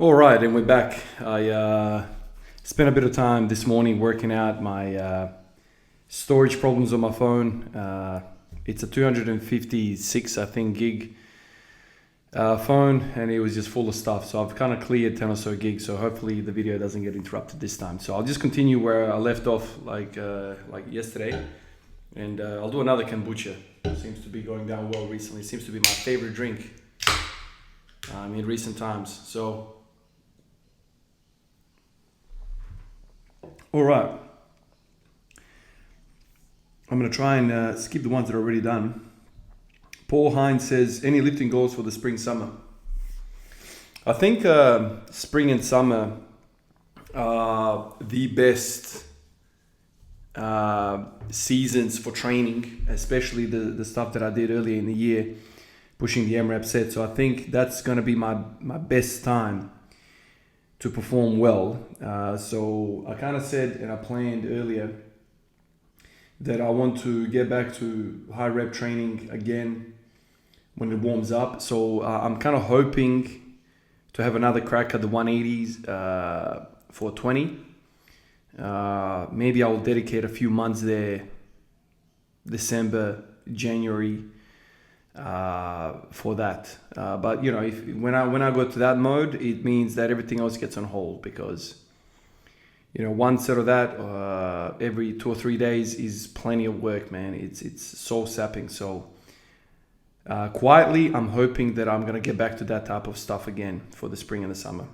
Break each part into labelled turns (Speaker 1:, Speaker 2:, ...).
Speaker 1: All right, and we're back. I spent a bit of time this morning working out my storage problems on my phone. It's a 256, I think, gig phone, and it was just full of stuff. So I've kind of cleared 10 or so gigs. So hopefully the video doesn't get interrupted this time. So I'll just continue where I left off, like yesterday, and I'll do another kombucha. Seems to be going down well recently. Seems to be my favorite drink in recent times. So. All right, I'm going to try and skip the ones that are already done. Paul Hines says, any lifting goals for the spring, summer? I think spring and summer are the best seasons for training, especially the stuff that I did earlier in the year, pushing the MRAP set. So I think that's going to be my best time to perform well. So I kind of said, and I planned earlier, that I want to get back to high rep training again when it warms up. So I'm kind of hoping to have another crack at the 180s for 20. Maybe I will dedicate a few months there, December, January, for that. But you know, when I go to that mode, it means that everything else gets on hold, because you know, one set of that every 2 or 3 days is plenty of work, man. It's soul sapping. So quietly, I'm hoping that I'm gonna get back to that type of stuff again for the spring and the summer.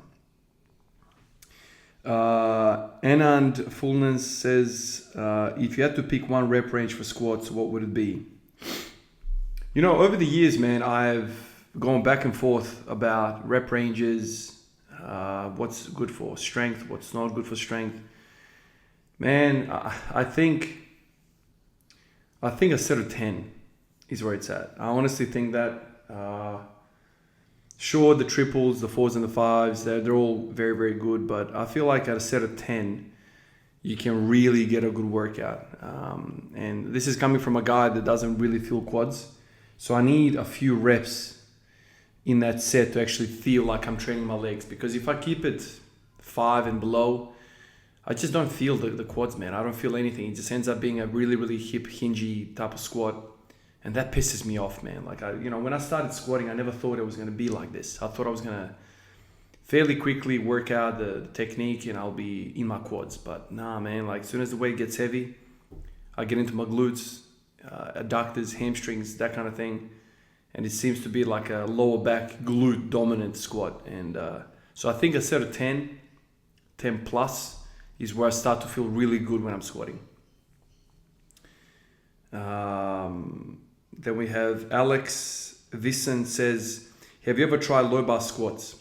Speaker 1: Anand Fullness says, if you had to pick one rep range for squats, what would it be? You know, over the years, man, I've gone back and forth about rep ranges, what's good for strength, what's not good for strength. Man, I think a set of 10 is where it's at. I honestly think that, sure, the triples, the 4s and the 5s, they're all very, very good, but I feel like at a set of 10, you can really get a good workout. And this is coming from a guy that doesn't really feel quads. So I need a few reps in that set to actually feel like I'm training my legs. Because if I keep it 5 and below, I just don't feel the quads, man. I don't feel anything. It just ends up being a really, really hip, hingy type of squat. And that pisses me off, man. Like, when I started squatting, I never thought it was going to be like this. I thought I was going to fairly quickly work out the technique and I'll be in my quads. But nah, man, like as soon as the weight gets heavy, I get into my glutes, adductors, hamstrings, that kind of thing, and it seems to be like a lower back glute dominant squat. And so I think a set of 10 plus is where I start to feel really good when I'm squatting. Then we have Alex Vissen says, have you ever tried low bar squats?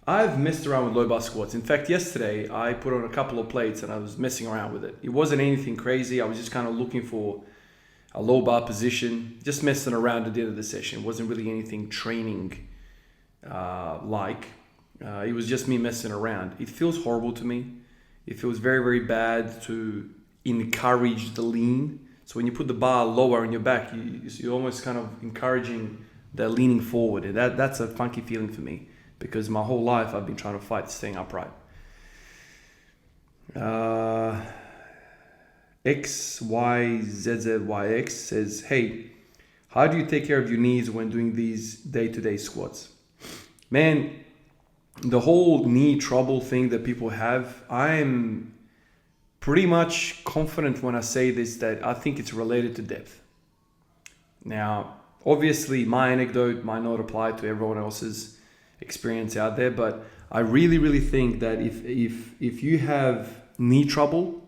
Speaker 1: I've messed around with low bar squats. In fact, yesterday I put on a couple of plates and I was messing around with it. It wasn't anything crazy. I was just kind of looking for a low bar position, just messing around at the end of the session. It wasn't really anything training it was just me messing around. It feels horrible to me. It feels very, very bad to encourage the lean. So when you put the bar lower on your back, you're almost kind of encouraging the leaning forward. And that's a funky feeling for me, because my whole life I've been trying to fight staying upright. XYZZYX says, hey, how do you take care of your knees when doing these day-to-day squats? Man, the whole knee trouble thing that people have, I'm pretty much confident when I say this that I think it's related to depth. Now, obviously my anecdote might not apply to everyone else's experience out there, but I really, really think that if you have knee trouble,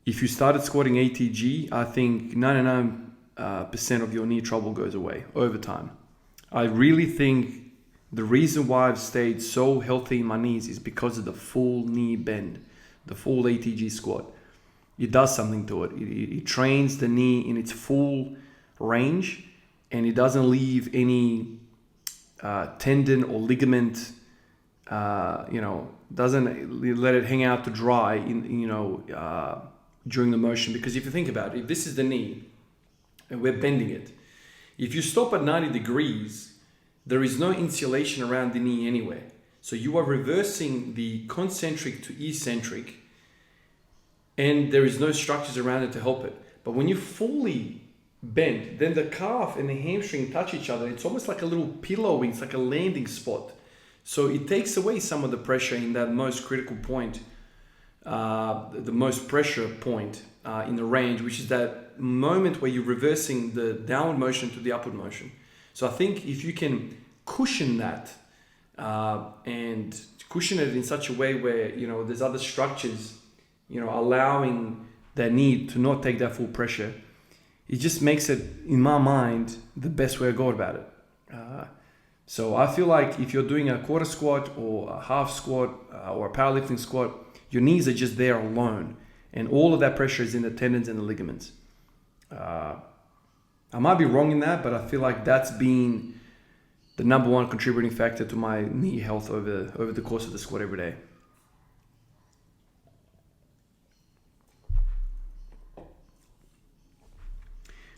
Speaker 1: if you started squatting ATG, I think 99% of your knee trouble goes away over time. I really think the reason why I've stayed so healthy in my knees is because of the full knee bend, the full ATG squat. It does something to it. It trains the knee in its full range, and it doesn't leave any tendon or ligament, doesn't let it hang out to dry during the motion. Because if you think about it, if this is the knee and we're bending it, if you stop at 90 degrees, there is no insulation around the knee anyway. So you are reversing the concentric to eccentric, and there is no structures around it to help it. But when you fully bend, then the calf and the hamstring touch each other. It's almost like a little pillowing, it's like a landing spot. So it takes away some of the pressure in that most critical point, the most pressure point in the range, which is that moment where you're reversing the downward motion to the upward motion. So I think if you can cushion that and cushion it in such a way where, there's other structures, allowing that knee to not take that full pressure, it just makes it, in my mind, the best way to go about it. So I feel like if you're doing a quarter squat or a half squat or a powerlifting squat, your knees are just there alone. And all of that pressure is in the tendons and the ligaments. I might be wrong in that, but I feel like that's been the number one contributing factor to my knee health over the course of the squat every day.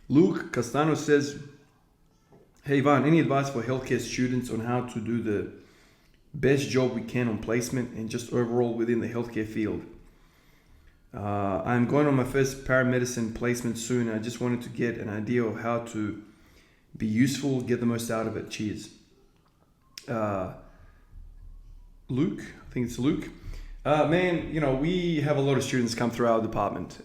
Speaker 1: Luke Castano says, hey Ivan, any advice for healthcare students on how to do the best job we can on placement and just overall within the healthcare field? I'm going on my first paramedicine placement soon. I just wanted to get an idea of how to be useful, get the most out of it. Cheers. Luke, I think it's Luke. Man, we have a lot of students come through our department.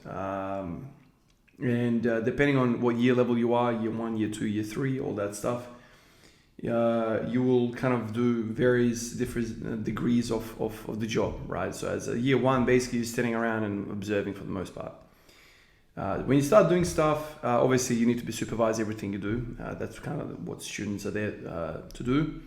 Speaker 1: And depending on what year level you are, year 1, year 2, year 3, all that stuff, you will kind of do various different degrees of the job, right? So as a year 1, basically you're standing around and observing for the most part. When you start doing stuff, obviously you need to be supervise everything you do. That's kind of what students are there to do.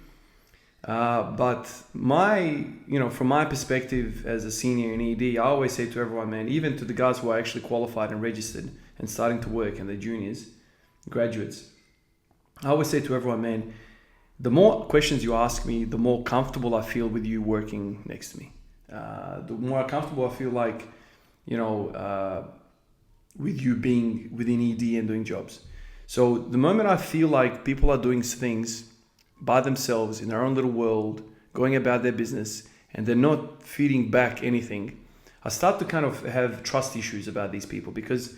Speaker 1: But from my perspective as a senior in ED, I always say to everyone, man, even to the guys who are actually qualified and registered and starting to work and the juniors, graduates, I always say to everyone, man, the more questions you ask me, the more comfortable I feel with you working next to me. The more comfortable I feel like, with you being within ED and doing jobs. So the moment I feel like people are doing things by themselves in their own little world, going about their business, and they're not feeding back anything, I start to kind of have trust issues about these people, because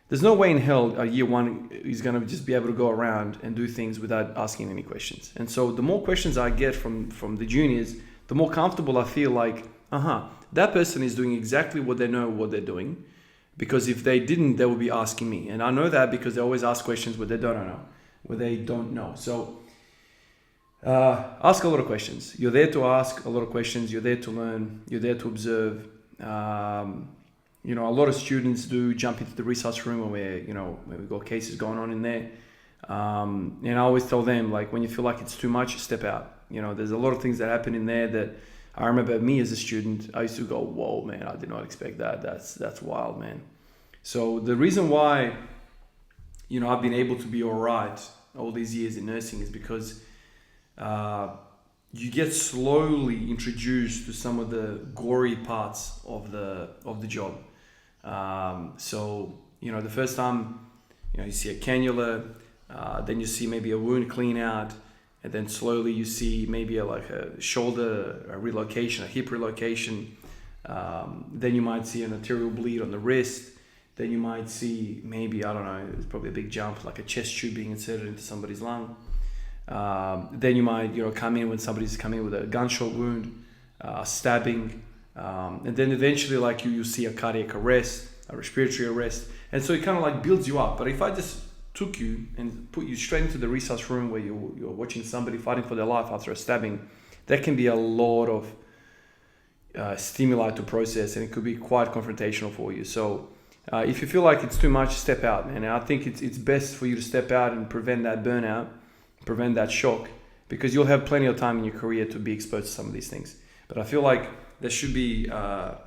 Speaker 1: there's no way in hell a year 1 is going to just be able to go around and do things without asking any questions. And so the more questions I get from the juniors, the more comfortable I feel like, that person is doing exactly what they know what they're doing. Because if they didn't, they would be asking me. And I know that because they always ask questions where they don't know. So ask a lot of questions. You're there to ask a lot of questions. You're there to learn. You're there to observe. A lot of students do jump into the research room where we've got cases going on in there. And I always tell them, like, when you feel like it's too much, step out. There's a lot of things that happen in there that I remember me as a student, I used to go, whoa, man, I did not expect that. That's wild, man. So the reason why, I've been able to be all right all these years in nursing is because you get slowly introduced to some of the gory parts of the job. The first time, you see a cannula, then you see maybe a wound clean out, and then slowly you see maybe a shoulder relocation, a hip relocation. Then you might see an arterial bleed on the wrist. Then you might see maybe, I don't know, it's probably a big jump, like a chest tube being inserted into somebody's lung. Then you might, come in when somebody's coming with a gunshot wound, stabbing, and then eventually, you see a cardiac arrest, a respiratory arrest, and so it kind of builds you up. But if I just took you and put you straight into the research room where you're watching somebody fighting for their life after a stabbing, that can be a lot of stimuli to process, and it could be quite confrontational for you. So if you feel like it's too much, step out, man. And I think it's best for you to step out and prevent that burnout, prevent that shock, because you'll have plenty of time in your career to be exposed to some of these things. But I feel like there should be a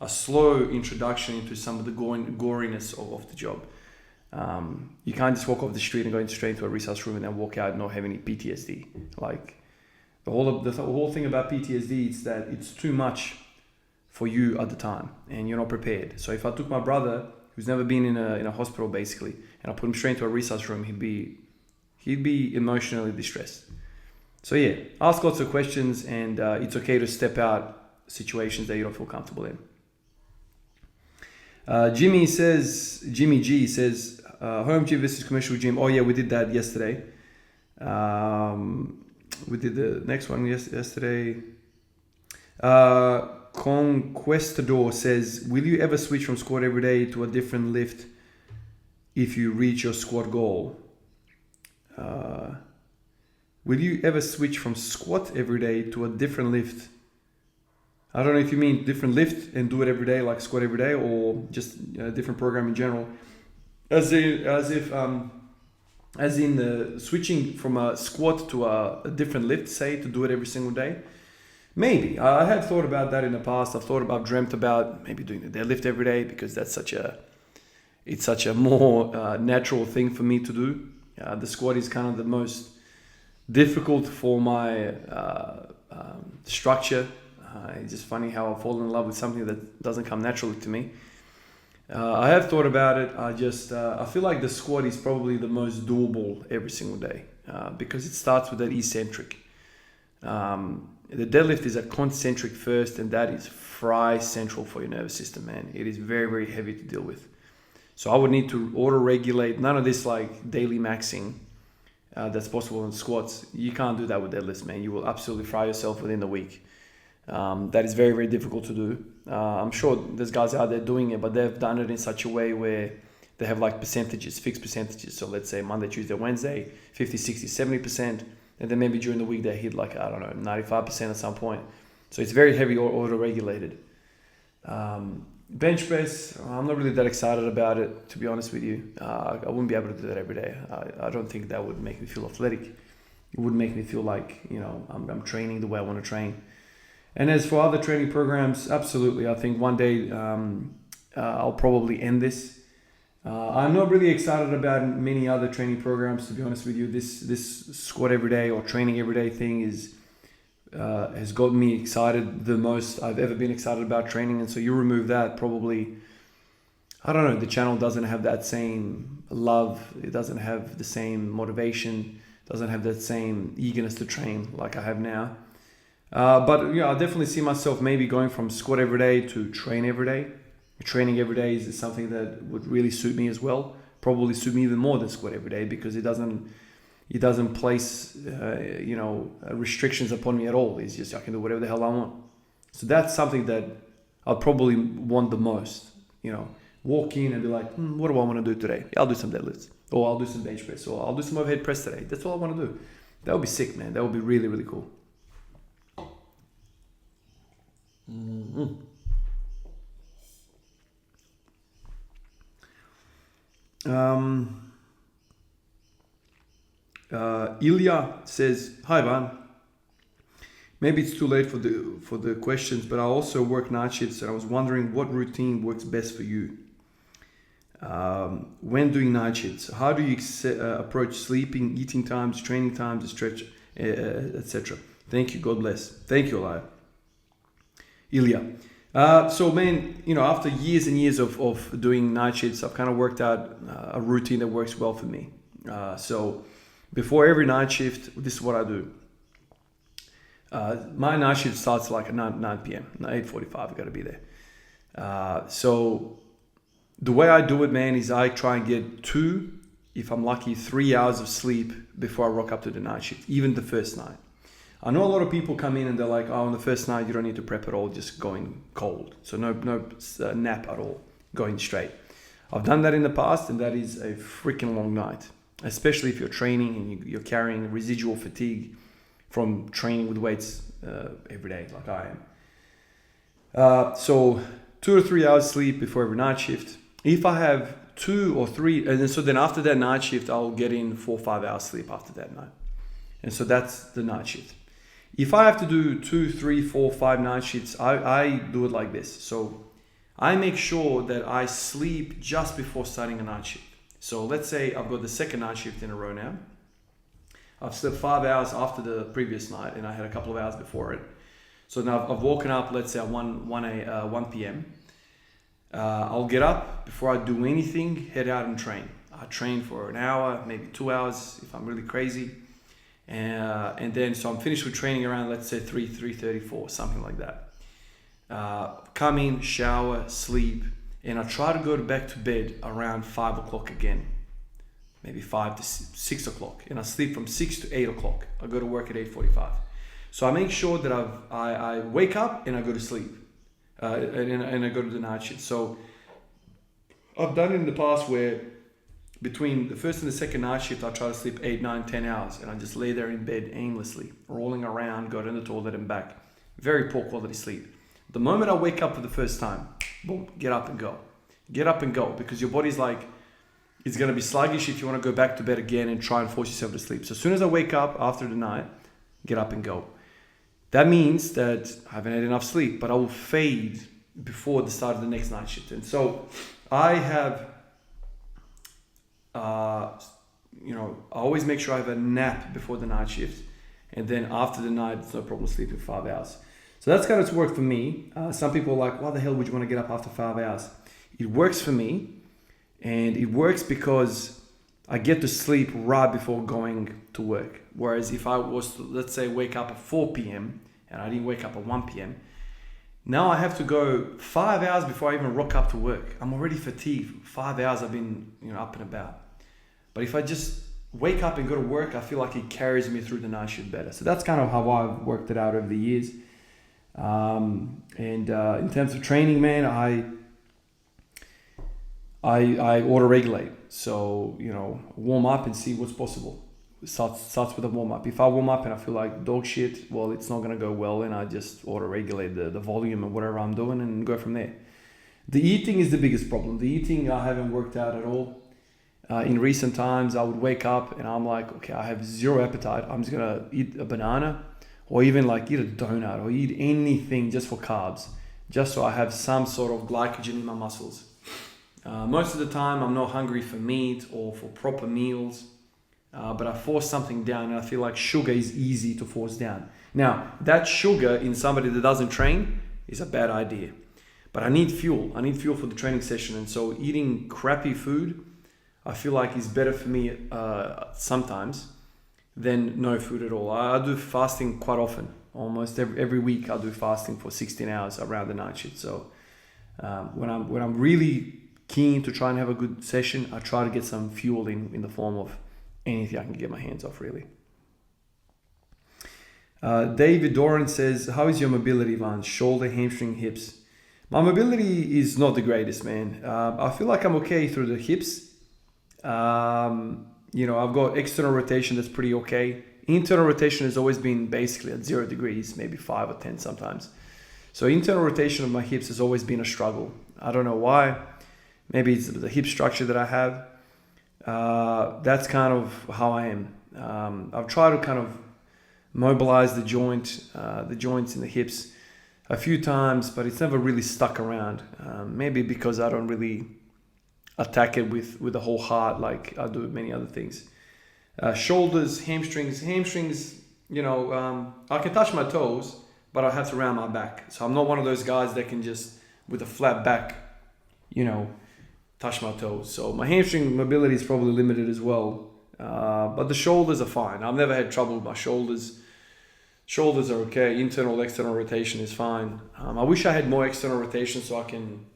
Speaker 1: slow introduction into some of the goriness of the job. You can't just walk off the street and go straight into a research room and then walk out and not have any PTSD. The whole thing about PTSD is that it's too much for you at the time and you're not prepared. So if I took my brother, who's never been in a hospital basically, and I put him straight into a research room, he'd be emotionally distressed. So yeah, ask lots of questions, and it's okay to step out situations that you don't feel comfortable in. Jimmy G says, home gym versus commercial gym. Oh yeah, we did that yesterday. We did the next one yesterday. Conquistador says, will you ever switch from squat every day to a different lift if you reach your squat goal? Will you ever switch from squat every day to a different lift? I don't know if you mean different lift and do it every day, like squat every day, or just a different program in general. As in switching from a squat to a different lift, say, to do it every single day. Maybe. I have thought about that in the past. I've dreamt about maybe doing the deadlift every day, because that's such a more natural thing for me to do. The squat is kind of the most difficult for my structure. It's just funny how I fall in love with something that doesn't come naturally to me. I have thought about it. I feel like the squat is probably the most doable every single day, because it starts with that eccentric. The deadlift is a concentric first, and that is fry central for your nervous system, man. It is very, very heavy to deal with. So I would need to auto-regulate. None of this like daily maxing that's possible in squats. You can't do that with deadlifts, man. You will absolutely fry yourself within the week. That is very, very difficult to do. I'm sure there's guys out there doing it, but they've done it in such a way where they have like percentages, fixed percentages. So let's say Monday, Tuesday, Wednesday, 50, 60, 70%. And then maybe during the week they hit like, I don't know, 95% at some point. So it's very heavy or auto-regulated. Bench press, I'm not really that excited about it, to be honest with you. I wouldn't be able to do that every day. I don't think that would make me feel athletic. It would make me feel like, I'm training the way I want to train. And as for other training programs, absolutely. I think one day I'll probably end this. I'm not really excited about many other training programs, to be honest with you. This squat every day or training every day thing has got me excited the most I've ever been excited about training. And so you remove that, probably, I don't know, the channel doesn't have that same love. It doesn't have the same motivation, doesn't have that same eagerness to train like I have now. But I definitely see myself maybe going from squat every day to train every day. Training every day is something that would really suit me as well. Probably suit me even more than squat every day, because it doesn't place restrictions upon me at all. It's just I can do whatever the hell I want. So that's something that I'll probably want the most. Walk in and be like, what do I want to do today? Yeah, I'll do some deadlifts, or I'll do some bench press, or I'll do some overhead press today. That's all I want to do. That would be sick, man. That would be really, really cool. Mm-hmm. Ilya says, hi Van, maybe it's too late for the questions, but I also work night shifts and I was wondering what routine works best for you when doing night shifts. How do you approach sleeping, eating times, training times, stretch, etc.? Thank you. God bless. Thank you, Ilya. So man, after years and years of doing night shifts, I've kind of worked out a routine that works well for me. So before every night shift, this is what I do. My night shift starts like at 9 p.m. 8:45, I got to be there. So the way I do it, man, is I try and get 2, if I'm lucky, 3 hours of sleep before I rock up to the night shift, even the first night. I know a lot of people come in and they're like, on the first night, you don't need to prep at all, just going cold. So no nap at all, going straight. I've done that in the past, and that is a freaking long night, especially if you're training and you're carrying residual fatigue from training with weights every day, like I am. So 2 or 3 hours sleep before every night shift. If I have 2 or 3, and so then after that night shift, I'll get in 4 or 5 hours sleep after that night. And so that's the night shift. If I have to do 2, 3, 4, 5 night shifts, I do it like this. So I make sure that I sleep just before starting a night shift. So let's say I've got the second night shift in a row now. I've slept 5 hours after the previous night, and I had a couple of hours before it. So now I've woken up, let's say at 1 p.m. I'll get up before I do anything, head out and train. I train for an hour, maybe 2 hours if I'm really crazy. And then, so I'm finished with training around, let's say 3:34, something like that. Come in, shower, sleep, and I try to go back to bed around 5 o'clock again, maybe 5 to 6 o'clock, and I sleep from 6 to 8 o'clock. I go to work at 8:45. So I make sure that I wake up and I go to sleep, and I go to the night shift. So I've done it in the past where between the first and the second night shift, I try to sleep 8, 9, 10 hours, and I just lay there in bed aimlessly, rolling around, go to the toilet and back. Very poor quality sleep. The moment I wake up for the first time, boom, get up and go. Get up and go, because your body's like, it's going to be sluggish if you want to go back to bed again and try and force yourself to sleep. So as soon as I wake up after the night, get up and go. That means that I haven't had enough sleep, but I will fade before the start of the next night shift. And so I have, I always make sure I have a nap before the night shift. And then after the night, it's no problem sleeping 5 hours. So that's kind of worked for me. Some people are like, why the hell would you want to get up after 5 hours? It works for me. And it works because I get to sleep right before going to work. Whereas if I was to, let's say, wake up at 4 p.m. and I didn't wake up at 1 p.m., now I have to go 5 hours before I even rock up to work. I'm already fatigued. 5 hours I've been up and about. But if I just wake up and go to work, I feel like it carries me through the night shift better. So that's kind of how I've worked it out over the years. In terms of training, man, I auto-regulate. So, warm up and see what's possible. It starts with a warm up. If I warm up and I feel like dog shit, well, it's not going to go well, and I just auto-regulate the volume of whatever I'm doing and go from there. The eating is the biggest problem. The eating I haven't worked out at all. In recent times, I would wake up and I'm like, okay, I have zero appetite. I'm just going to eat a banana, or even like eat a donut, or eat anything just for carbs, just so I have some sort of glycogen in my muscles. Most of the time, I'm not hungry for meat or for proper meals, but I force something down, and I feel like sugar is easy to force down. Now, that sugar in somebody that doesn't train is a bad idea, but I need fuel. I need fuel for the training session, and so eating crappy food, I feel like is better for me sometimes than no food at all. I do fasting quite often. Almost every week I do fasting for 16 hours around the night shift. So when I'm really keen to try and have a good session, I try to get some fuel in the form of anything I can get my hands off, really. David Doran says, how is your mobility, Vance? Shoulder, hamstring, hips? My mobility is not the greatest, man. I feel like I'm okay through the hips. I've got external rotation that's pretty okay. Internal rotation has always been basically at 0 degrees, maybe 5 or 10 sometimes. So internal rotation of my hips has always been a struggle. I don't know why. Maybe it's the hip structure that I have. That's kind of how I am. I've tried to kind of mobilize the joints in the hips a few times, but it's never really stuck around. Maybe because I don't really attack it with the whole heart like I do with many other things. Shoulders, hamstrings, I can touch my toes, but I have to round my back. So I'm not one of those guys that can just, with a flat back, touch my toes. So my hamstring mobility is probably limited as well. But the shoulders are fine. I've never had trouble with my shoulders. Shoulders are okay. Internal, external rotation is fine. I wish I had more external rotation so I can,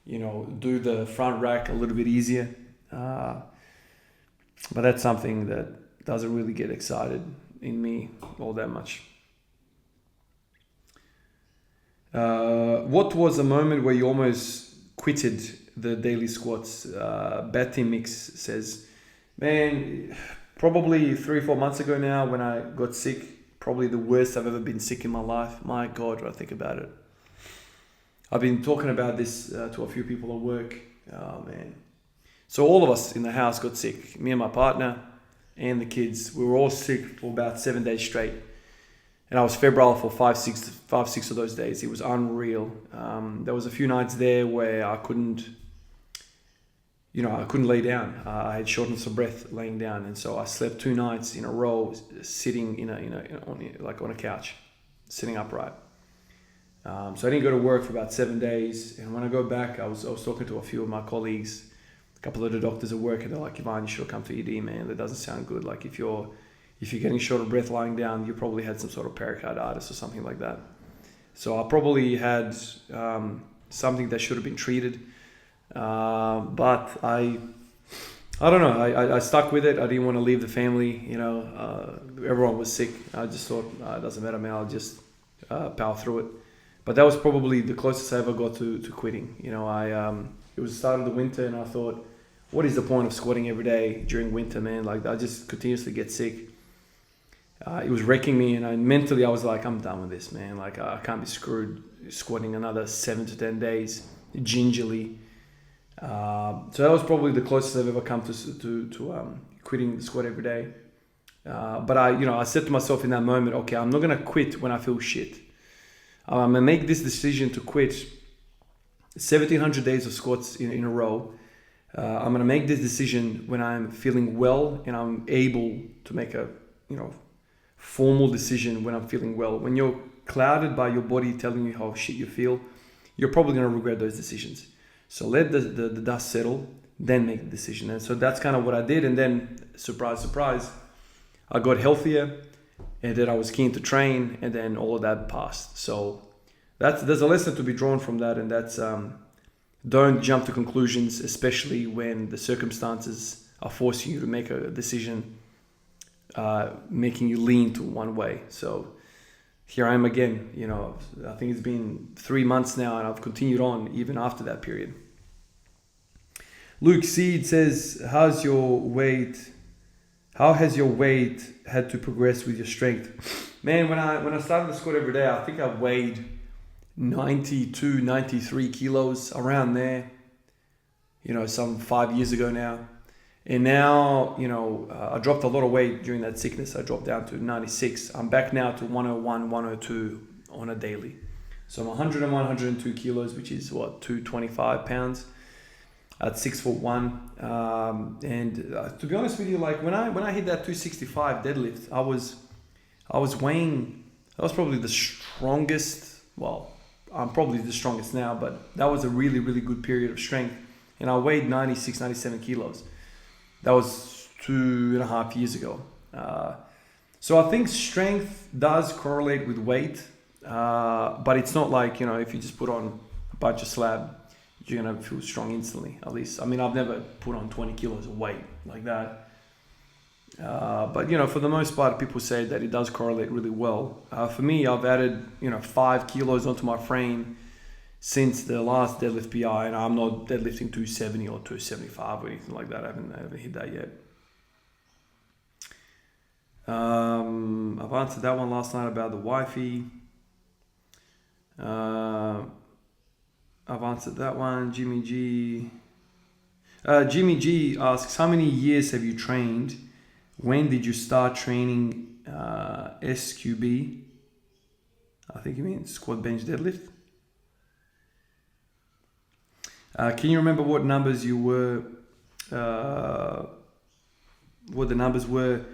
Speaker 1: do the front rack a little bit easier. But that's something that doesn't really get excited in me all that much. What was a moment where you almost quitted the daily squats? Betty Mix says, man, probably 3-4 months ago now when I got sick, probably the worst I've ever been sick in my life. My God, when I think about it. I've been talking about this to a few people at work. Oh, man. So all of us in the house got sick. Me and my partner and the kids. We were all sick for about 7 days straight. And I was febrile for 5-6 of those days. It was unreal. There was a few nights there where I couldn't lay down. I had shortness of breath laying down. And so I slept 2 nights in a row sitting on a couch, sitting upright. So I didn't go to work for about 7 days. And when I go back, I was talking to a few of my colleagues, a couple of the doctors at work, and they're like, Ivan, you should have come to ED, man. That doesn't sound good. Like if you're if you're getting short of breath lying down, you probably had some sort of pericarditis or something like that. So I probably had something that should have been treated, but I don't know. I stuck with it. I didn't want to leave the family. Everyone was sick. I just thought it doesn't matter, man. I'll just power through it. But that was probably the closest I ever got to quitting. It was the start of the winter, and I thought, what is the point of squatting every day during winter, man? Like, I just continuously get sick. It was wrecking me, and mentally I was like, I'm done with this, man. Like, I can't be screwed squatting another 7 to 10 days gingerly. So that was probably the closest I've ever come to quitting the squat every day. But I said to myself in that moment, okay, I'm not gonna quit when I feel shit. I'm gonna make this decision to quit 1,700 days of squats in a row. I'm gonna make this decision when I'm feeling well and I'm able to make a formal decision when I'm feeling well. When you're clouded by your body telling you how shit you feel, you're probably gonna regret those decisions. So let the dust settle, then make the decision. And so that's kind of what I did. And then, surprise, surprise, I got healthier, and then I was keen to train, and then all of that passed. So there's a lesson to be drawn from that, and that's don't jump to conclusions, especially when the circumstances are forcing you to make a decision, making you lean to one way. So here I am again. I think it's been 3 months now, and I've continued on even after that period. Luke Seed says, how has your weight had to progress with your strength? Man, when I started to squat every day, I think I weighed 92, 93 kilos, around there, some 5 years ago now. And now, I dropped a lot of weight during that sickness. I dropped down to 96. I'm back now to 101, 102 on a daily. So I'm 101, 102 kilos, which is 225 pounds at 6'1". And to be honest with you, like when I hit that 265 deadlift, I was weighing, that was probably the strongest. Well, I'm probably the strongest now, but that was a really, really good period of strength. And I weighed 96, 97 kilos. That was 2.5 years ago. So I think strength does correlate with weight, but it's not like, if you just put on a bunch of slab, you're going to feel strong instantly, at least. I mean, I've never put on 20 kilos of weight like that. But, for the most part, people say that it does correlate really well. For me, I've added, 5 kilos onto my frame since the last deadlift PI, and I'm not deadlifting 270 or 275 or anything like that. I haven't hit that yet. I've answered that one last night about the wifey. I've answered that one. Jimmy G asks, how many years have you trained? When did you start training SQB? I think you mean squat, bench, deadlift. Can you remember what numbers you were? What the numbers were?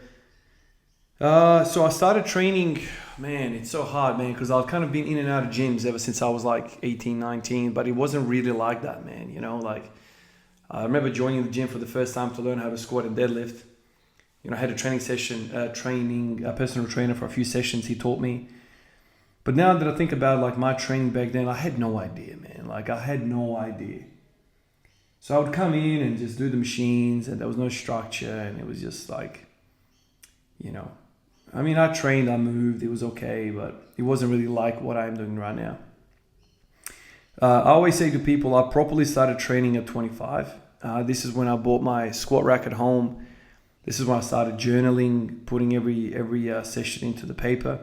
Speaker 1: So I started training. Man, it's so hard, man, because I've kind of been in and out of gyms ever since I was like 18, 19, but it wasn't really like that, man. Like I remember joining the gym for the first time to learn how to squat and deadlift. I had a training session, a personal trainer for a few sessions. He taught me. But now that I think about like my training back then, I had no idea, man. Like I had no idea. So I would come in and just do the machines, and there was no structure, and it was just like, I mean, I trained, I moved, it was okay, but it wasn't really like what I'm doing right now. I always say to people, I properly started training at 25. This is when I bought my squat rack at home. This is when I started journaling, putting every session into the paper.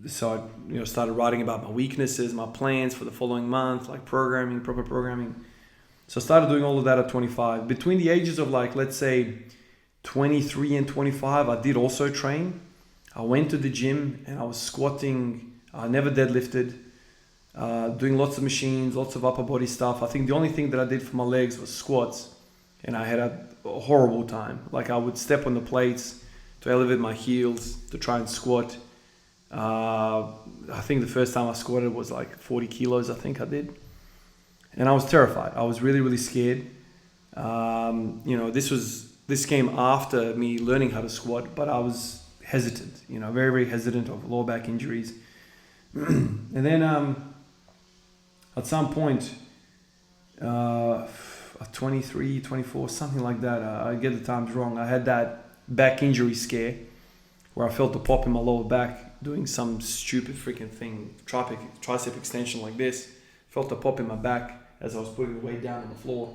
Speaker 1: So I started writing about my weaknesses, my plans for the following month, like proper programming. So I started doing all of that at 25. Between the ages of like, let's say 23 and 25, I did also train. I went to the gym and I was squatting. I never deadlifted, doing lots of machines, lots of upper body stuff. I think the only thing that I did for my legs was squats, and I had a horrible time. Like I would step on the plates to elevate my heels to try and squat. I think the first time I squatted was like 40 kilos, I think I did. And I was terrified. I was really, really scared. This was this came after me learning how to squat, but I was hesitant, very, very hesitant of lower back injuries. And then at some point, 23, 24, something like that, I get the times wrong. I had that back injury scare where I felt a pop in my lower back doing some stupid freaking thing, tricep extension like this. Felt a pop in my back as I was putting the weight down on the floor.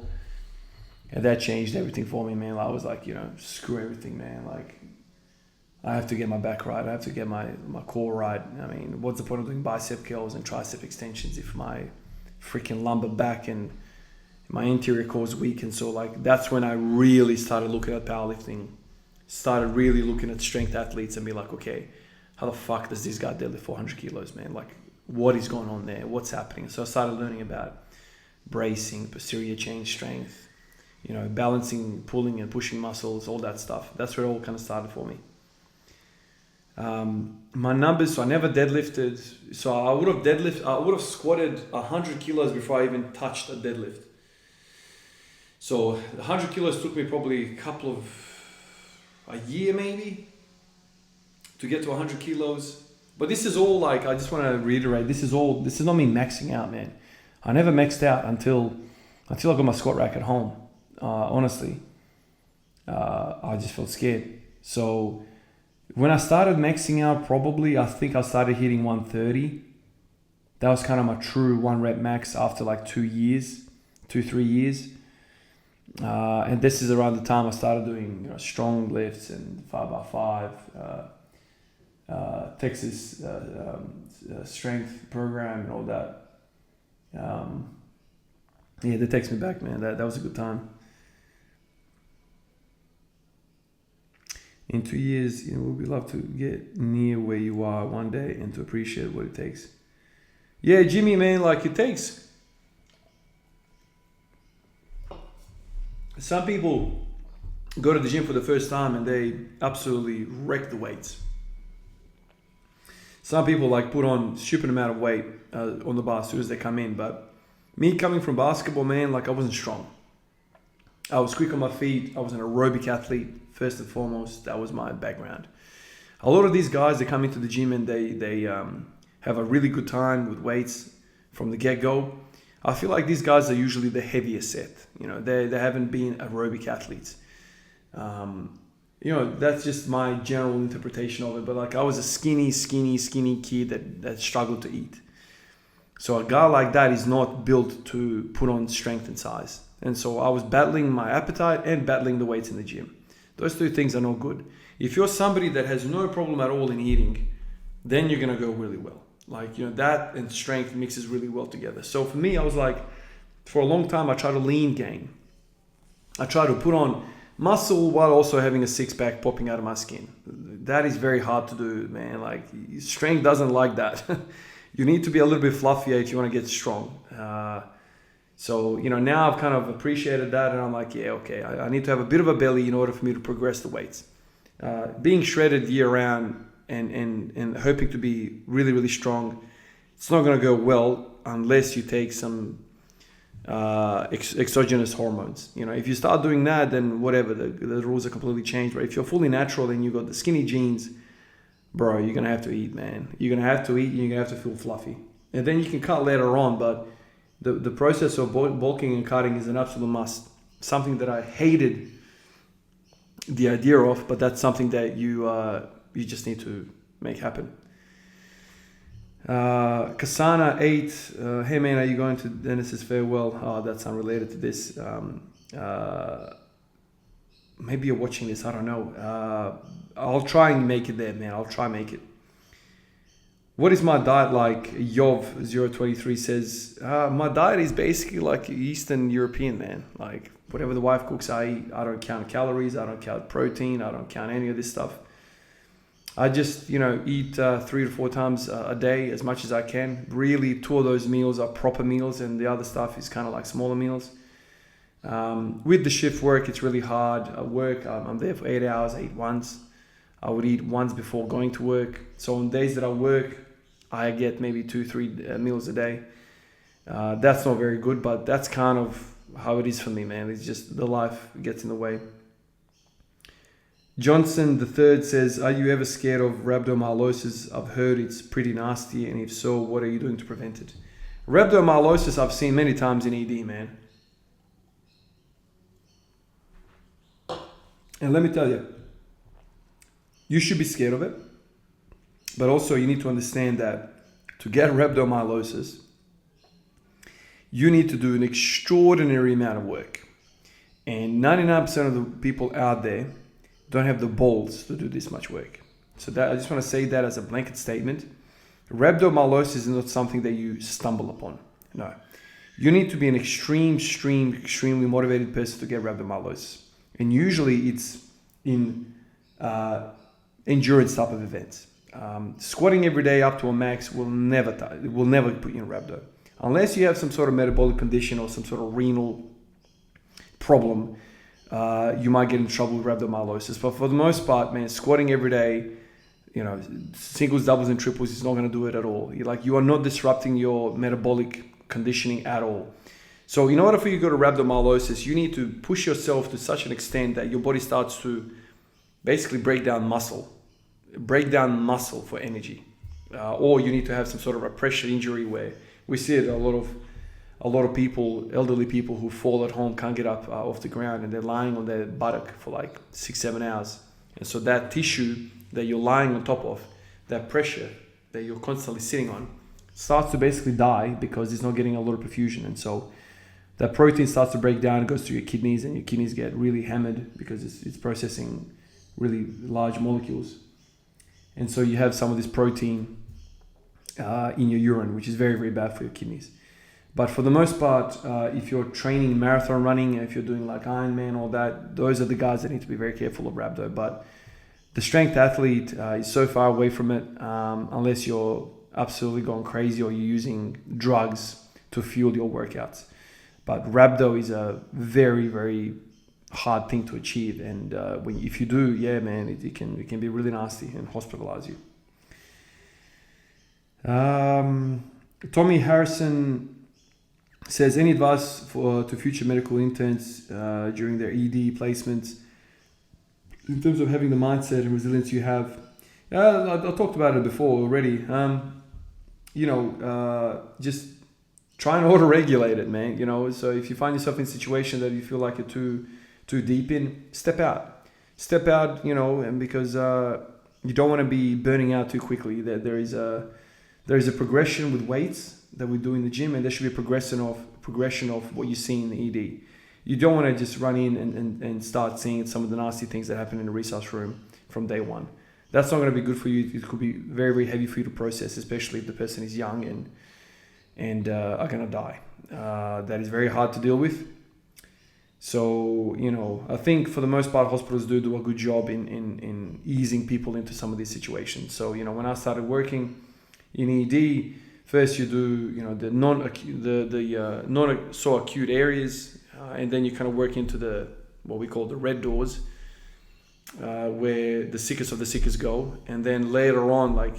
Speaker 1: And that changed everything for me, man. I was like, screw everything, man. Like, I have to get my back right. I have to get my core right. I mean, what's the point of doing bicep curls and tricep extensions if my freaking lumbar back and my anterior core is weak? And so, like, that's when I really started looking at powerlifting. Started really looking at strength athletes and be like, okay, how the fuck does this guy deadlift 400 kilos, man? Like, what is going on there? What's happening? So I started learning about bracing, posterior chain strength, balancing, pulling and pushing muscles, all that stuff. That's where it all kind of started for me. My numbers, so I never deadlifted. So I would have squatted 100 kilos before I even touched a deadlift. So 100 kilos took me probably a year maybe to get to 100 kilos. But this is all like, I just want to reiterate, this is not me maxing out, man. I never maxed out until I got my squat rack at home. Honestly, I just felt scared. So when I started maxing out, probably, I think I started hitting 130. That was kind of my true 1 rep max after like 3 years. And this is around the time I started doing strong lifts and 5x5, Texas strength program and all that. That takes me back, man. That was a good time. In 2 years, we'd love to get near where you are one day and to appreciate what it takes. Yeah, Jimmy, man, like it takes. Some people go to the gym for the first time and they absolutely wreck the weights. Some people like put on stupid amount of weight on the bar as soon as they come in. But me coming from basketball, man, like I wasn't strong. I was quick on my feet. I was an aerobic athlete, first and foremost. That was my background. A lot of these guys, they come into the gym and they have a really good time with weights from the get-go. I feel like these guys are usually the heavier set. They haven't been aerobic athletes. That's just my general interpretation of it. But like I was a skinny kid that struggled to eat. So a guy like that is not built to put on strength and size. And so I was battling my appetite and battling the weights in the gym. Those two things are not good. If you're somebody that has no problem at all in eating, then you're going to go really well. Like, that and strength mixes really well together. So for me, I was like, for a long time, I tried to lean gain. I tried to put on muscle while also having a six-pack popping out of my skin. That is very hard to do, man. Like, strength doesn't like that. You need to be a little bit fluffier if you want to get strong. So, now I've kind of appreciated that, and I'm like, yeah, okay, I need to have a bit of a belly in order for me to progress the weights. Being shredded year round and hoping to be really, really strong, it's not going to go well unless you take some exogenous hormones. If you start doing that, then whatever, the rules are completely changed. But if you're fully natural and you got the skinny jeans, bro, you're going to have to eat, man. You're going to have to eat and you're going to have to feel fluffy. And then you can cut later on, but the process of bulking and cutting is an absolute must. Something that I hated the idea of, but that's something that you just need to make happen. Kasana 8, hey man, are you going to Dennis's farewell? Oh, that's unrelated to this. Maybe you're watching this, I don't know. I'll try and make it there, man. I'll try and make it. What is my diet like? Yov023 says, my diet is basically like Eastern European, man. Like whatever the wife cooks, I eat. I don't count calories. I don't count protein. I don't count any of this stuff. I just, eat 3 to 4 times a day as much as I can. Really, 2 of those meals are proper meals and the other stuff is kind of like smaller meals. With the shift work, it's really hard. At work, I'm there for 8 hours, I eat once. I would eat once before going to work. So on days that I work, I get maybe 2-3 meals a day. That's not very good, but that's kind of how it is for me, man. It's just the life gets in the way. Johnson the third says, are you ever scared of rhabdomyolysis? I've heard it's pretty nasty, and if so, what are you doing to prevent it? Rhabdomyolysis I've seen many times in ED, man. And let me tell you, you should be scared of it, but also you need to understand that to get rhabdomyolysis, you need to do an extraordinary amount of work. And 99% of the people out there don't have the balls to do this much work. So that I just want to say that as a blanket statement. Rhabdomyolysis is not something that you stumble upon. No. You need to be an extremely motivated person to get rhabdomyolysis. And usually it's in endurance type of events. Squatting every day up to a max will never put you in rhabdo. Unless you have some sort of metabolic condition or some sort of renal problem, you might get in trouble with rhabdomyolysis. But for the most part, man, squatting every day, singles, doubles, and triples is not going to do it at all. You are not disrupting your metabolic conditioning at all. So in order for you to go to rhabdomyolysis, you need to push yourself to such an extent that your body starts to basically break down muscle for energy. Or you need to have some sort of a pressure injury where we see it a lot of people, elderly people who fall at home, can't get up off the ground, and they're lying on their buttock for like 6-7 hours. And so that tissue that you're lying on top of, that pressure that you're constantly sitting on, starts to basically die because it's not getting a lot of perfusion. And so that protein starts to break down, goes to your kidneys, and your kidneys get really hammered because it's processing really large molecules. And so you have some of this protein in your urine, which is very, very bad for your kidneys. But for the most part, if you're training marathon running, if you're doing like Ironman, all that, those are the guys that need to be very careful of rhabdo. But the strength athlete is so far away from it, unless you're absolutely going crazy or you're using drugs to fuel your workouts. But rhabdo is a very, very hard thing to achieve. And if you do, yeah, man, it can be really nasty and hospitalize you. Tommy Harrison says, any advice to future medical interns during their ED placements in terms of having the mindset and resilience you have? I talked about it before already. Just try and auto-regulate it, man. So if you find yourself in a situation that you feel like you're too deep in, step out, and because you don't want to be burning out too quickly. There is a progression with weights that we do in the gym, and there should be a progression of what you see in the ED. You don't want to just run in and start seeing some of the nasty things that happen in the resource room from day one. That's not going to be good for you. It could be very, very heavy for you to process, especially if the person is young and are going to die. That is very hard to deal with. So, I think for the most part, hospitals do a good job in easing people into some of these situations. So, when I started working in ED, first you do, the not so acute areas, and then you kind of work into what we call the red doors, where the sickest of the sickest go. And then later on, a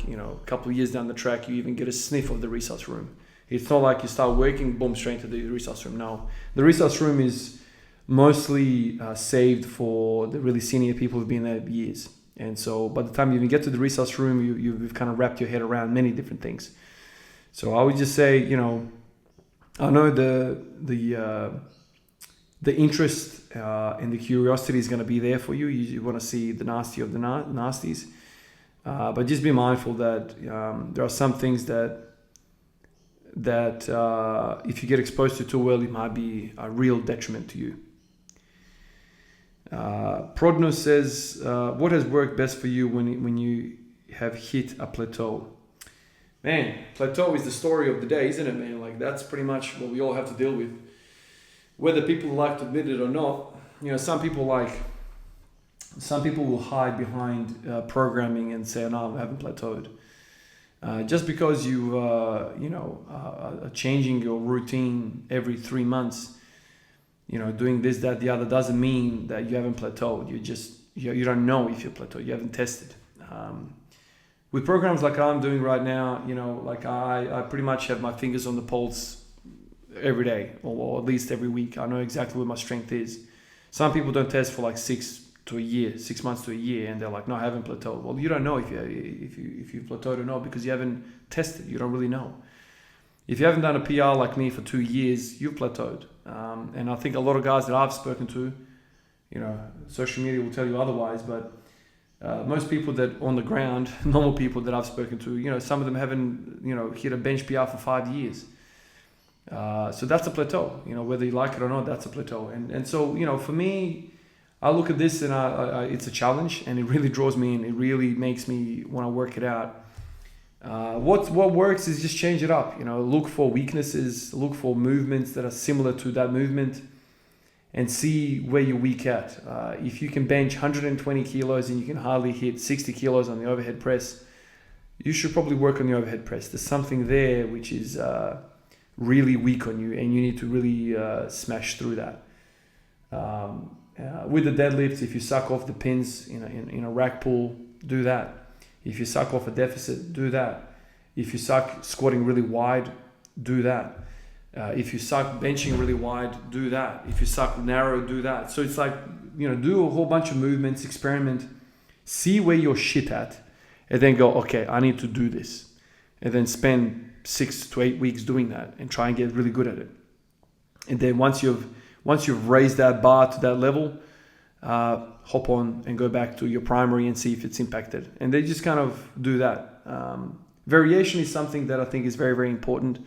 Speaker 1: couple of years down the track, you even get a sniff of the resource room. It's not like you start working, boom, straight to the resource room. No, the resource room is mostly saved for the really senior people who've been there years. And so by the time you even get to the resource room, you've kind of wrapped your head around many different things. So I would just say, I know the interest and the curiosity is going to be there for you. You want to see the nasty of the nasties. But just be mindful that there are some things that if you get exposed to too early, it might be a real detriment to you. Prodno says, what has worked best for you when you have hit a plateau? Man, plateau is the story of the day, isn't it, man? That's pretty much what we all have to deal with. Whether people like to admit it or not, some people will hide behind programming and say, no, I haven't plateaued. Just because you are changing your routine every 3 months, doing this, that, the other, doesn't mean that you haven't plateaued. You don't know if you're plateaued. You haven't tested. With programs like I'm doing right now, I pretty much have my fingers on the pulse every day, or at least every week. I know exactly what my strength is. Some people don't test for 6, to a year, 6 months to a year, and they're like, no, I haven't plateaued. Well, you don't know if you plateaued or not, because you haven't tested. You don't really know. If you haven't done a PR like me for 2 years, you've plateaued. And I think a lot of guys that I've spoken to, social media will tell you otherwise, but most people that on the ground, normal people that I've spoken to, some of them haven't, hit a bench PR for 5 years. So that's a plateau, whether you like it or not, that's a plateau. And so, for me, I look at this and it's a challenge, and it really draws me in. It really makes me want to work it out. What works is just change it up. Look for weaknesses, look for movements that are similar to that movement, and see where you're weak at. If you can bench 120 kilos and you can hardly hit 60 kilos on the overhead press, you should probably work on the overhead press. There's something there which is really weak on you, and you need to really smash through that. With the deadlifts, if you suck off the pins in a rack pull, do that. If you suck off a deficit, do that. If you suck squatting really wide, do that. If you suck benching really wide, do that. If you suck narrow, do that. So it's like, do a whole bunch of movements, experiment, see where you're shit at, and then go, okay, I need to do this. And then spend 6 to 8 weeks doing that and try and get really good at it. And then once you've raised that bar to that level, hop on and go back to your primary and see if it's impacted. And they just kind of do that. Variation is something that I think is very, very important.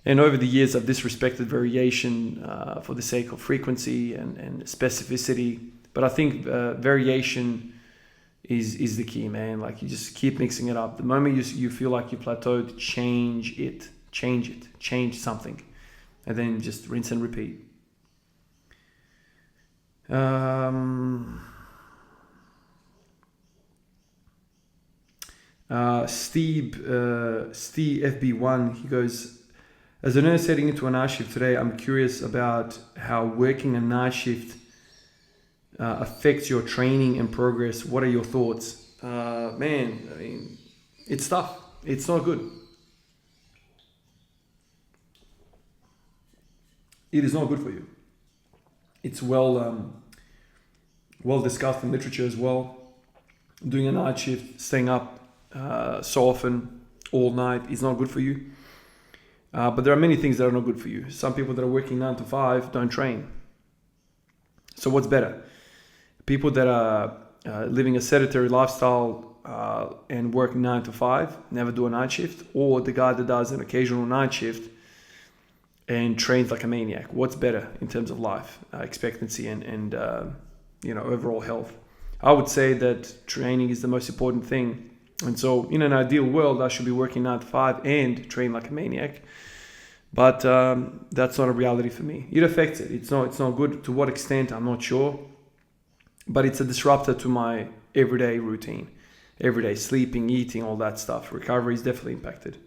Speaker 1: And over the years, I've disrespected variation for the sake of frequency and specificity. But I think variation is the key, man. Like, you just keep mixing it up. The moment you feel like you plateaued, change something. And then just rinse and repeat. Steve FB1, he goes, as a nurse heading into a night shift today, I'm curious about how working a night shift affects your training and progress. What are your thoughts? Man, I mean, it's tough. It's not good. It is not good for you. It's well discussed in literature as well. Doing a night shift, staying up so often, all night, is not good for you. But there are many things that are not good for you. Some people that are working 9 to 5 don't train. So what's better? People that are living a sedentary lifestyle and work 9 to 5, never do a night shift, or the guy that does an occasional night shift and trains like a maniac. What's better in terms of life expectancy and overall health? I would say that training is the most important thing. And so in an ideal world, I should be working 9 to 5 and train like a maniac. But that's not a reality for me. It affects it. It's not good. To what extent, I'm not sure. But it's a disruptor to my everyday routine. Everyday sleeping, eating, all that stuff. Recovery is definitely impacted.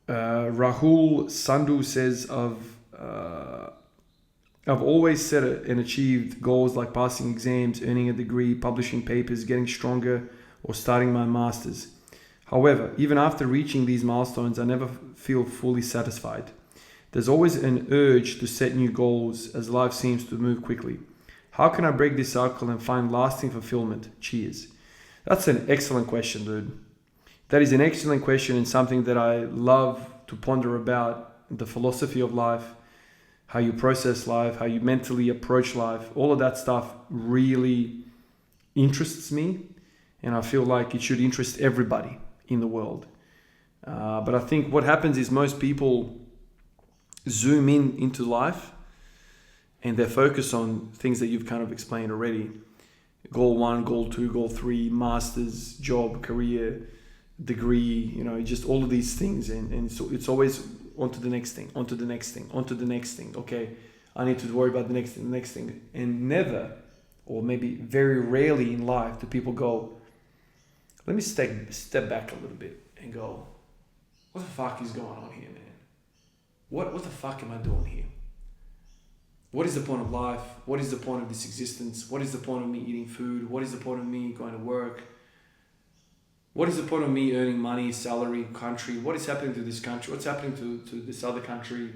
Speaker 1: Rahul Sandhu says, I've always set and achieved goals like passing exams, earning a degree, publishing papers, getting stronger, or starting my master's. However, even after reaching these milestones, I never feel fully satisfied. There's always an urge to set new goals as life seems to move quickly. How can I break this cycle and find lasting fulfillment? Cheers. That's an excellent question, dude. That is an excellent question, and something that I love to ponder about: the philosophy of life, how you process life, how you mentally approach life. All of that stuff really interests me, and I feel like it should interest everybody in the world. But I think what happens is most people zoom into life and they're focused on things that you've kind of explained already. Goal 1, goal 2, goal 3, masters, job, career, degree, just all of these things. And so it's always on to the next thing, on to the next thing, on to the next thing. Okay, I need to worry about the next thing. And never, or maybe very rarely in life, do people go, let me step back a little bit and go, what the fuck is going on here, man? What the fuck am I doing here? What is the point of life? What is the point of this existence? What is the point of me eating food? What is the point of me going to work? What is the point of me earning money, salary, country? What is happening to this country? What's happening to this other country?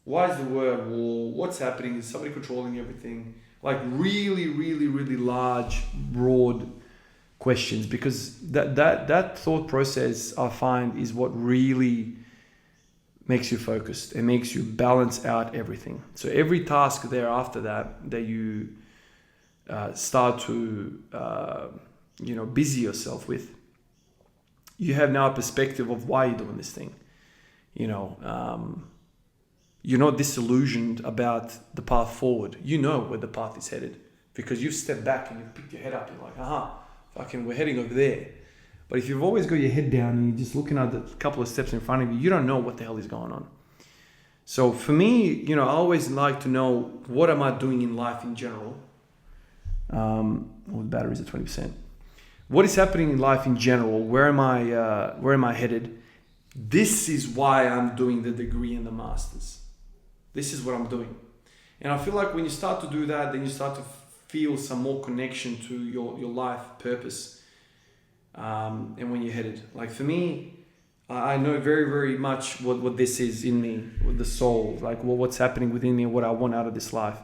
Speaker 1: Why is the word war? What's happening? Is somebody controlling everything? Like really, really, really large, broad questions, because that thought process, I find, is what really makes you focused and makes you balance out everything. So every task thereafter that you start to busy yourself with, you have now a perspective of why you're doing this thing. You're not disillusioned about the path forward. You know where the path is headed because you've stepped back and you've picked your head up. You're like, fucking, we're heading over there. But if you've always got your head down and you're just looking at the couple of steps in front of you, you don't know what the hell is going on. So for me, I always like to know, what am I doing in life in general? The battery's at 20%. What is happening in life in general? Where am I headed? This is why I'm doing the degree and the masters. This is what I'm doing. And I feel like when you start to do that, then you start to feel some more connection to your life purpose. And when you're headed. Like for me, I know very, very much what this is in me, with the soul, like what's happening within me and what I want out of this life.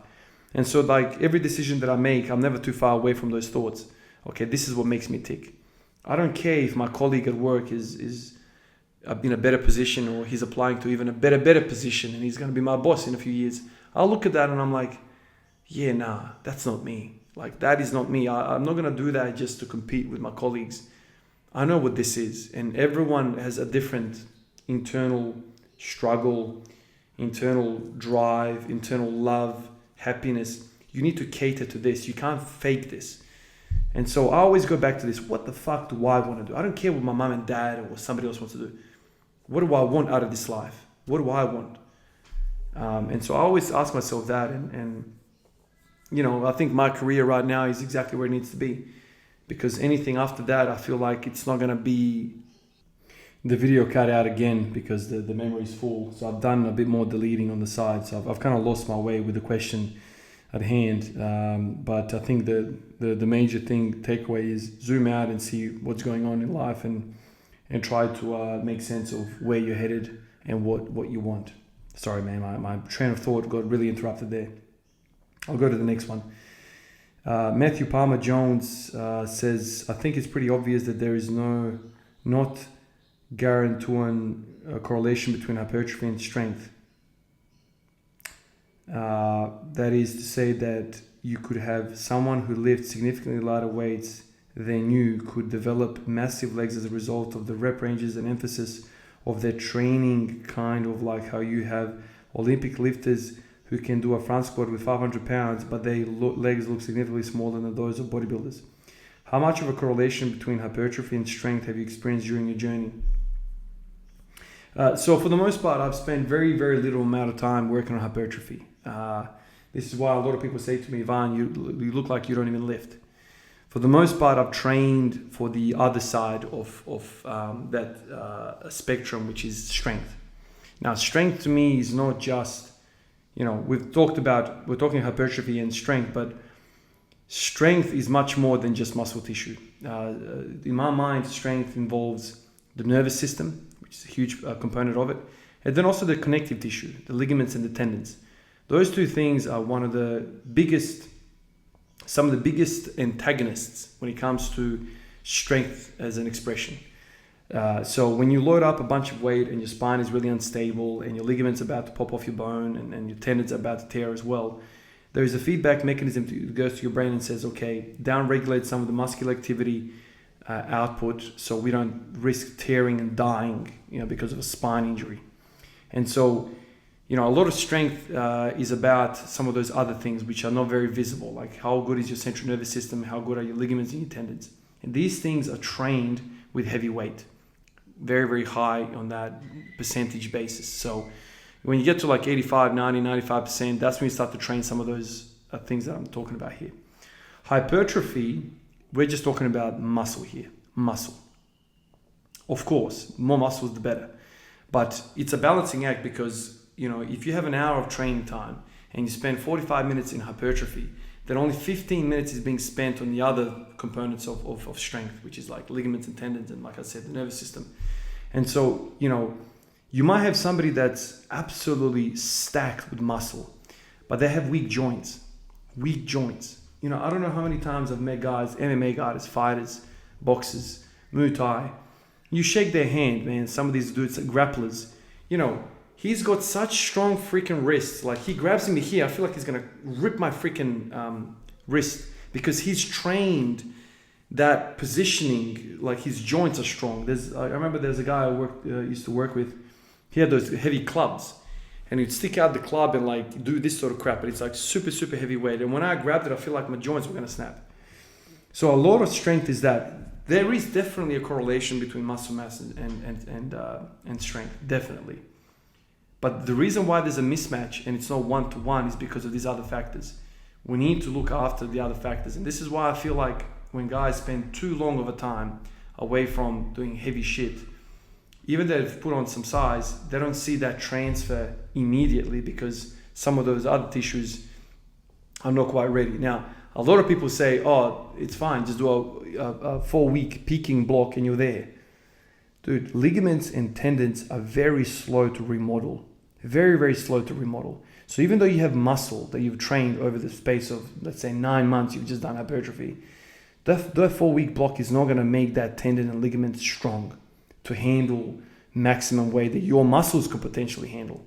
Speaker 1: And so like every decision that I make, I'm never too far away from those thoughts. Okay, this is what makes me tick. I don't care if my colleague at work is in a better position, or he's applying to even a better position and he's going to be my boss in a few years. I'll look at that and I'm like, yeah, nah, that's not me. Like that is not me. I'm not going to do that just to compete with my colleagues. I know what this is, and everyone has a different internal struggle, internal drive, internal love, happiness. You need to cater to this. You can't fake this. And so I always go back to this. What the fuck do I want to do? I don't care what my mom and dad or what somebody else wants to do. What do I want out of this life? What do I want? And so I always ask myself that. And I think my career right now is exactly where it needs to be. Because anything after that, I feel like it's not going to be... The video cut out again because the memory is full. So I've done a bit more deleting on the side. So I've kind of lost my way with the question at hand. But I think the major takeaway is zoom out and see what's going on in life and try to make sense of where you're headed and what you want. Sorry, man, my train of thought got really interrupted there. I'll go to the next one. Matthew Palmer Jones says, I think it's pretty obvious that there is not guaranteeing a correlation between hypertrophy and strength. That is to say that you could have someone who lifts significantly lighter weights than you could develop massive legs as a result of the rep ranges and emphasis of their training, kind of like how you have Olympic lifters who can do a front squat with 500 pounds, but their legs look significantly smaller than those of bodybuilders. How much of a correlation between hypertrophy and strength have you experienced during your journey? So for the most part, I've spent very, very little amount of time working on hypertrophy. This is why a lot of people say to me, Ivan, you look like you don't even lift. For the most part, I've trained for the other side of that spectrum, which is strength. Now, strength to me is not just, we're talking hypertrophy and strength, but strength is much more than just muscle tissue. In my mind, strength involves the nervous system, which is a huge component of it, and then also the connective tissue, the ligaments and the tendons. Those two things are some of the biggest antagonists when it comes to strength as an expression. So when you load up a bunch of weight and your spine is really unstable and your ligaments about to pop off your bone and your tendons are about to tear as well, there is a feedback mechanism that goes to your brain and says, okay, down-regulate some of the muscular activity output so we don't risk tearing and dying, because of a spine injury. And so, a lot of strength is about some of those other things which are not very visible, like how good is your central nervous system, how good are your ligaments and your tendons. And these things are trained with heavy weight, very, very high on that percentage basis. So when you get to like 85, 90, 95%, that's when you start to train some of those things that I'm talking about here. Hypertrophy, we're just talking about muscle here, muscle. Of course, more muscles, the better. But it's a balancing act because, if you have an hour of training time and you spend 45 minutes in hypertrophy, then only 15 minutes is being spent on the other components of strength, which is like ligaments and tendons and, like I said, the nervous system. And so, you You might have somebody that's absolutely stacked with muscle, but they have weak joints. Weak joints. You know, I don't know how many times I've met guys, MMA guys, fighters, boxers, Muay Thai. You shake their hand, man. Some of these dudes, grapplers, you know, he's got such strong freaking wrists. Like, he grabs me here, I feel like he's gonna rip my freaking wrist, because he's trained that positioning. Like, his joints are strong. I remember there's a guy I used to work with. He had those heavy clubs, and he'd stick out the club and like do this sort of crap, but it's like super, super heavy weight. And when I grabbed it, I feel like my joints were gonna snap. So a lot of strength is that. There is definitely a correlation between muscle mass and strength, definitely. But the reason why there's a mismatch and it's not one-to-one is because of these other factors. We need to look after the other factors. And this is why I feel like when guys spend too long of a time away from doing heavy shit, even though they've put on some size, they don't see that transfer immediately because some of those other tissues are not quite ready. Now, a lot of people say, oh, it's fine, just do a 4-week peaking block and you're there. Dude, ligaments and tendons are very slow to remodel. Very, very slow to remodel. So even though you have muscle that you've trained over the space of, let's say, 9 months, you've just done hypertrophy, that 4-week block is not going to make that tendon and ligament strong to handle maximum weight that your muscles could potentially handle.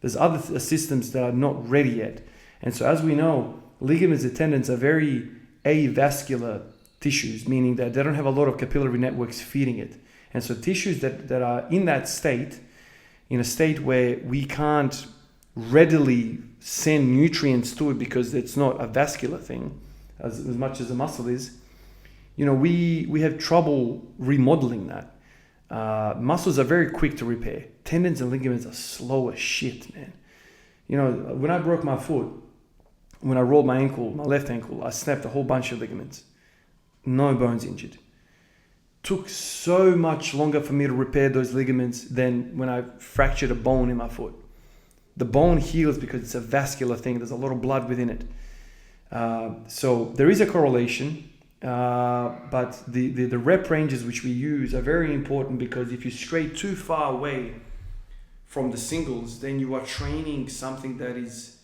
Speaker 1: There's other systems that are not ready yet. And so as we know, ligaments and tendons are very avascular tissues, meaning that they don't have a lot of capillary networks feeding it. And so tissues that are in that state, in a state where we can't readily send nutrients to it because it's not a vascular thing as much as a muscle is, you know, we have trouble remodeling that. Muscles are very quick to repair. Tendons and ligaments are slow as shit, man. You know, when I broke my foot, when I rolled my ankle, my left ankle, I snapped a whole bunch of ligaments. No bones injured. Took so much longer for me to repair those ligaments than when I fractured a bone in my foot. The bone heals because it's a vascular thing. There's a lot of blood within it. So there is a correlation, but the rep ranges which we use are very important, because if you stray too far away from the singles, then you are training something that is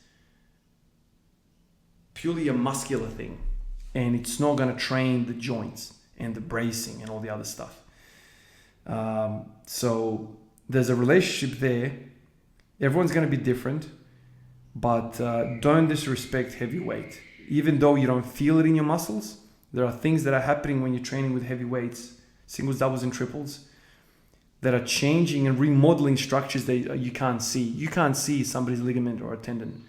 Speaker 1: purely a muscular thing, and it's not going to train the joints and the bracing and all the other stuff. So there's a relationship there. Everyone's going to be different, but don't disrespect heavy weight. Even though you don't feel it in your muscles, there are things that are happening when you're training with heavy weights, singles, doubles, and triples, that are changing and remodeling structures that you can't see. You can't see somebody's ligament or a tendon,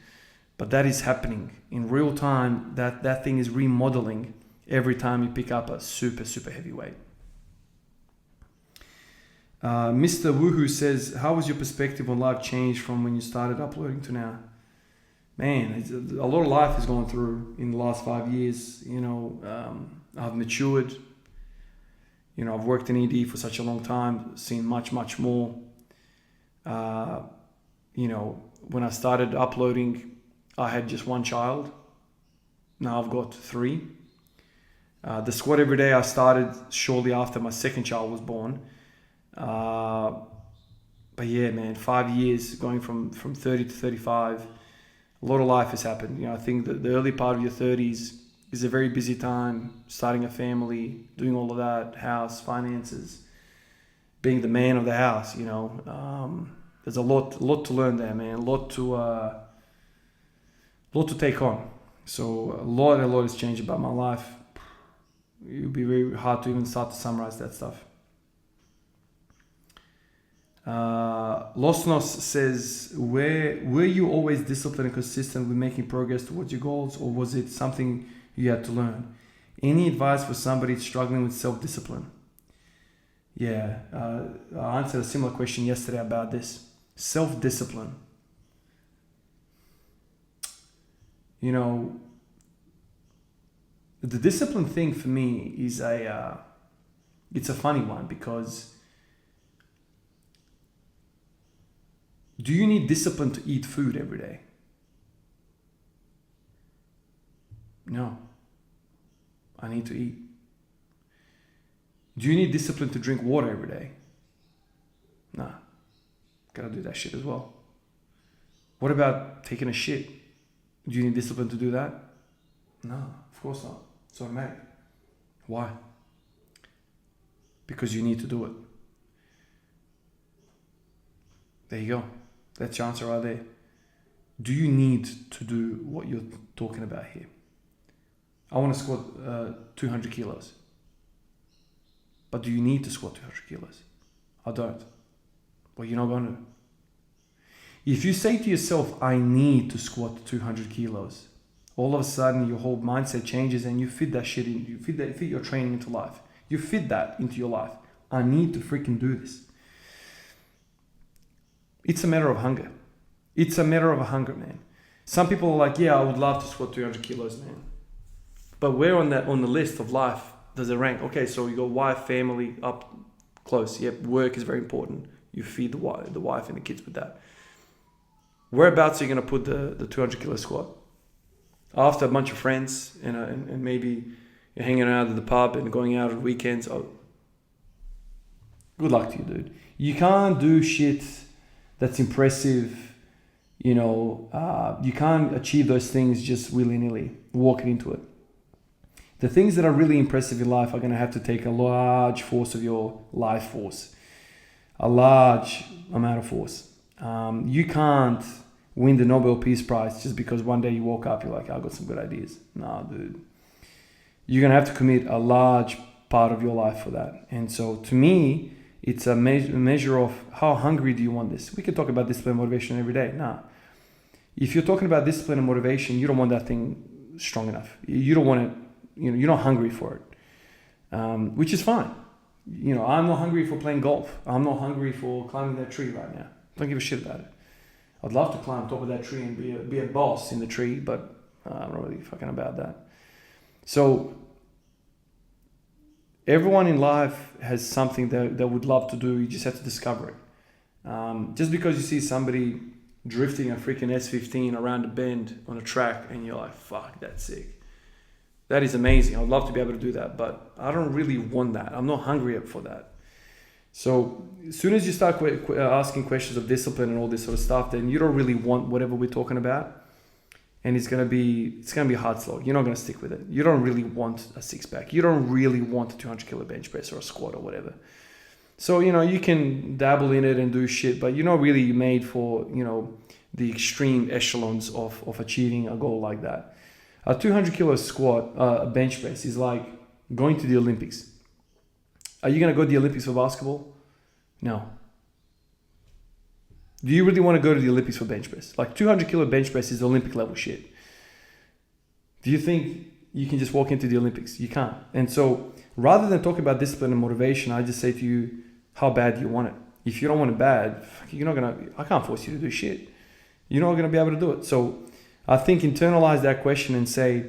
Speaker 1: but that is happening in real time. That thing is remodeling every time you pick up a super, super heavy weight. Mr. Woohoo says, how was your perspective on life changed from when you started uploading to now? Man, a lot of life has gone through in the last 5 years. You know, I've matured. You know, I've worked in ED for such a long time, seen much, much more. You know, when I started uploading, I had just one child. Now I've got 3. The squat every day I started shortly after my second child was born. But yeah, man, 5 years going from 30 to 35, a lot of life has happened. You know, I think that the early part of your 30s is a very busy time, starting a family, doing all of that, house, finances, being the man of the house, you know. There's a lot to learn there, man, a lot to take on. So a lot has changed about my life. It would be very hard to even start to summarize that stuff. Losnos says, were you always disciplined and consistent with making progress towards your goals, or was it something you had to learn? Any advice for somebody struggling with self-discipline? Yeah, I answered a similar question yesterday about this. Self-discipline. You know, the discipline thing for me is it's a funny one, because do you need discipline to eat food every day? No. I need to eat. Do you need discipline to drink water every day? Nah. gotta do that shit as well. What about taking a shit? Do you need discipline to do that? No, of course not. It's automatic. Why? Because you need to do it. There you go. That's your answer right there. Do you need to do what you're talking about here? I want to squat 200 kilos. But do you need to squat 200 kilos? I don't. Well, you're not going to. If you say to yourself, I need to squat 200 kilos, all of a sudden your whole mindset changes and you fit that shit in. You fit your training into life. You fit that into your life. I need to freaking do this. It's a matter of hunger. It's a matter of hunger, man. Some people are like, yeah, I would love to squat 300 kilos, man. But where on the list of life does it rank? Okay, so you got wife, family, up close. Yep, work is very important. You feed the wife and the kids with that. Whereabouts are you going to put the 200 kilo squat? After a bunch of friends and maybe you're hanging out at the pub and going out on weekends. Oh, good luck to you, dude. You can't do shit that's impressive. You can't achieve those things just willy-nilly, walking into it. The things that are really impressive in life are going to have to take a large force of your life force. A large amount of force. You can't win the Nobel Peace Prize just because one day you woke up, you're like, I got some good ideas. Nah, dude. You're going to have to commit a large part of your life for that. And so to me, it's a measure of how hungry do you want this. We can talk about discipline and motivation every day. Nah. If you're talking about discipline and motivation, you don't want that thing strong enough. You don't want it, you're not hungry for it, which is fine. I'm not hungry for playing golf. I'm not hungry for climbing that tree right now. Don't give a shit about it. I'd love to climb top of that tree and be a boss in the tree, but I'm not really fucking about that. So everyone in life has something that would love to do. You just have to discover it. Just because you see somebody drifting a freaking S15 around a bend on a track and you're like, fuck, that's sick. That is amazing. I'd love to be able to do that, but I don't really want that. I'm not hungry for that. So as soon as you start asking questions of discipline and all this sort of stuff, then you don't really want whatever we're talking about. And it's gonna be a hard slog. You're not gonna stick with it. You don't really want a six pack. You don't really want a 200 kilo bench press or a squat or whatever. So you can dabble in it and do shit, but you're not really made for the extreme echelons of achieving a goal like that. A 200 kilo squat, a bench press is like going to the Olympics. Are you gonna go to the Olympics for basketball? No. Do you really want to go to the Olympics for bench press? Like 200 kilo bench press is Olympic level shit. Do you think you can just walk into the Olympics? You can't. And so rather than talk about discipline and motivation, I just say to you, how bad do you want it? If you don't want it bad, I can't force you to do shit. You're not going to be able to do it. So I think internalize that question and say,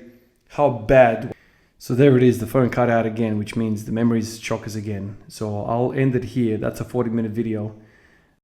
Speaker 1: how bad? So there it is, the phone cut out again, which means the memories shock us again. So I'll end it here. That's a 40-minute video.